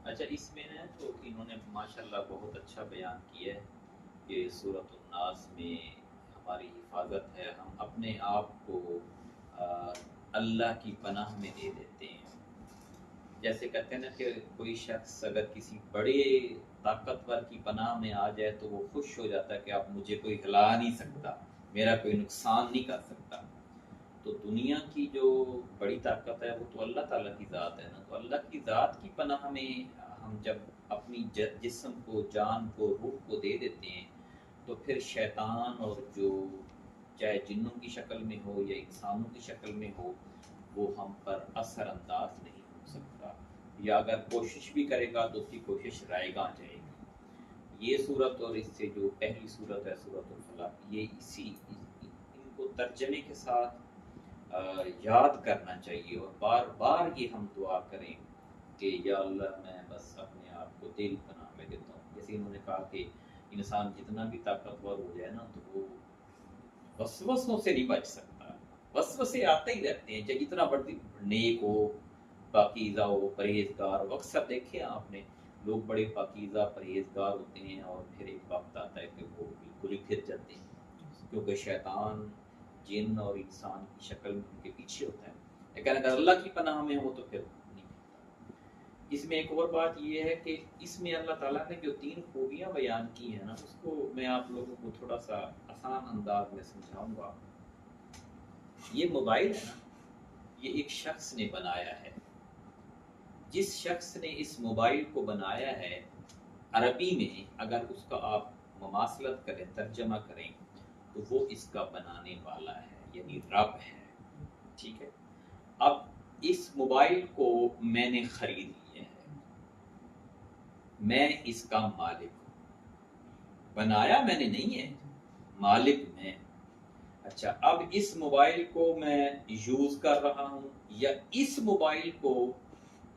اچھا اس میں نا تو انہوں نے ماشاءاللہ بہت اچھا بیان کیا ہے کہ سورۃ الناس میں ہماری حفاظت ہے، ہم اپنے آپ کو اللہ کی پناہ میں دے دیتے ہیں۔ جیسے کہتے ہیں نا کہ کوئی شخص اگر کسی بڑے طاقتور کی پناہ میں آ جائے تو وہ خوش ہو جاتا ہے کہ اب مجھے کوئی ہلا نہیں سکتا، میرا کوئی نقصان نہیں کر سکتا۔ تو دنیا کی جو بڑی طاقت ہے وہ تو اللہ تعالیٰ کی ذات ہے نا، تو اللہ کی ذات کی پناہ میں ہم جب اپنی جسم کو، جان کو، روح کو دے دیتے ہیں تو پھر شیطان اور جو چاہے جنوں کی شکل میں ہو یا انسانوں کی شکل میں ہو وہ ہم پر اثر انداز نہیں ہو سکتا، یا اگر کوشش بھی کرے گا تو اس کی کوشش رائیگاں جائے گی۔ یہ صورت اور اس سے جو پہلی صورت ہے سورۃ الفلق، یہ ان کو ترجمے کے ساتھ یاد کرنا چاہیے اور بار بار یہ ہم دعا کریں کہ یا اللہ میں بس اپنے آپ کو تیری پناہ میں دیتا ہوں۔ جیسے انہوں نے کہا کہ انسان جتنا بھی طاقتور ہو جائے نا تو وہ وسوسوں سے نہیں بچ سکتا، وسوسے آتے ہی رہتے ہیں، چاہے جتنا بڑی نیک ہو، پاکیزہ ہو، پرہیزگار ہو۔ اکثر دیکھیں آپ نے لوگ بڑے پاکیزہ پرہیزگار ہوتے ہیں اور پھر ایک وقت آتا ہے کہ وہ بالکل ہی پھر جاتے ہیں، کیونکہ شیطان جن اور انسان کی شکل میں ان کے پیچھے ہوتا ہے، لیکن اگر اللہ کی پناہ میں ہو تو پھر نہیں ہوتا۔ اس میں ایک اور بات یہ ہے کہ اس میں اللہ تعالیٰ نے جو 3 خوبیاں بیان کی ہیں نا، اس کو میں آپ لوگوں کو تھوڑا سا آسان انداز میں سمجھاؤں گا۔ یہ موبائل ہے نا، یہ ایک شخص نے بنایا ہے۔ جس شخص نے اس موبائل کو بنایا ہے، عربی میں اگر اس کا آپ مماثلت کریں، ترجمہ کریں تو وہ اس کا بنانے والا ہے، یعنی رب ہے، ٹھیک ہے۔ اب اس موبائل کو میں نے خرید لیا ہے، میں اس کا مالک ہوں، بنایا میں نے نہیں ہے، مالک میں۔ اچھا اب اس موبائل کو میں یوز کر رہا ہوں یا اس موبائل کو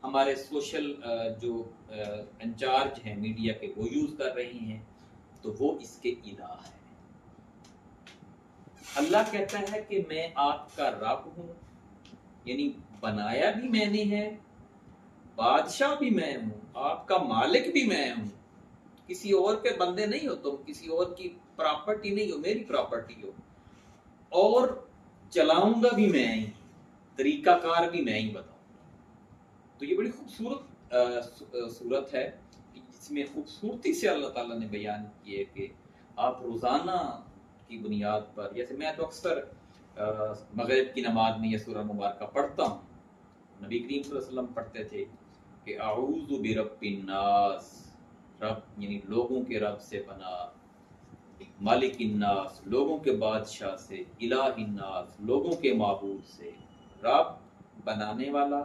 ہمارے سوشل جو انچارج ہیں میڈیا کے وہ یوز کر رہے ہیں، تو وہ اس کے الہ ہے۔ اللہ کہتا ہے کہ میں آپ کا رب ہوں، یعنی بنایا بھی میں نے ہے، بادشاہ بھی میں ہوں، آپ کا مالک بھی میں ہوں، کسی اور کے بندے نہیں ہو تم، کسی اور کی پراپرٹی نہیں ہو، میری پراپرٹی ہو، اور چلاؤں گا بھی میں ہی، طریقہ کار بھی میں ہی بتاؤں گا۔ تو یہ بڑی خوبصورت صورت ہے جس میں خوبصورتی سے اللہ تعالیٰ نے بیان کیے کہ آپ روزانہ کی بنیاد پر، جیسے میں تو اکثر مغرب کی نماز میں یہ سورہ مبارکہ پڑھتا ہوں، نبی کریم صلی اللہ علیہ وسلم پڑھتے تھے کہ اعوذ برب الناس، رب یعنی لوگوں کے رب سے پناہ، مالک الناس لوگوں کے بادشاہ سے، الہ الناس لوگوں کے معبود سے۔ رب بنانے والا،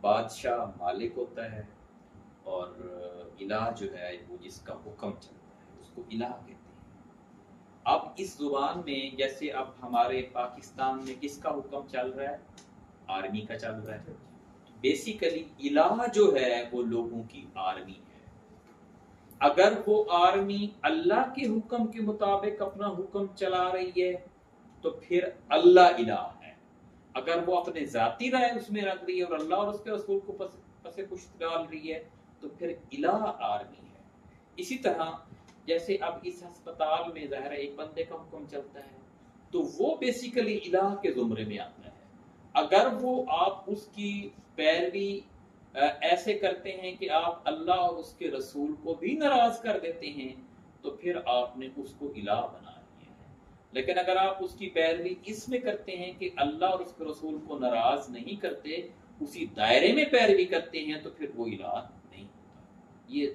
بادشاہ مالک ہوتا ہے، اور الہ جو ہے وہ جس کا حکم چلتا ہے اس کو الہ کہتے ہیں۔ اب اس زبان میں جیسے اب ہمارے پاکستان میں کس کا حکم چل رہا ہے؟ آرمی کا چل رہا ہے۔ بیسیکلی الہ جو ہے وہ لوگوں کی آرمی ہے۔ اگر وہ آرمی اللہ کے حکم کے مطابق اپنا حکم چلا رہی ہے تو پھر اللہ الہ ہے۔ اگر وہ اپنے ذاتی رائے اس میں رکھ رہی ہے اور اللہ اور اس کے رسول کو پس پشت ڈال رہی ہے تو پھر الہ آرمی ہے۔ اسی طرح جیسے اب اس ہسپتال میں ظاہر ہے ایک بندے کا حکم چلتا ہے تو وہ بیسیکلی الہ کے زمرے میں آتا ہے۔ اگر وہ آپ اس کی پیروی ایسے کرتے ہیں کہ آپ اللہ اور اس کے رسول کو بھی ناراض کر دیتے ہیں تو پھر آپ نے اس کو الہ بنا لیا ہے۔ لیکن اگر آپ اس کی پیروی اس میں کرتے ہیں کہ اللہ اور اس کے رسول کو ناراض نہیں کرتے، اسی دائرے میں پیروی کرتے ہیں تو پھر وہ الہ نہیں ہوتا۔ یہ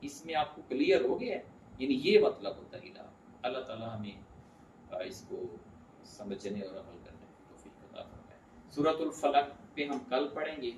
اس میں آپ کو کلیئر ہو گیا ہے، یعنی یہ مطلب ہوتا ہے الہ۔ اللہ تعالیٰ ہمیں اس کو سمجھنے اور عمل کرنے کی توفیق عطا فرمائے۔ سورۃ الفلق پہ ہم کل پڑھیں گے۔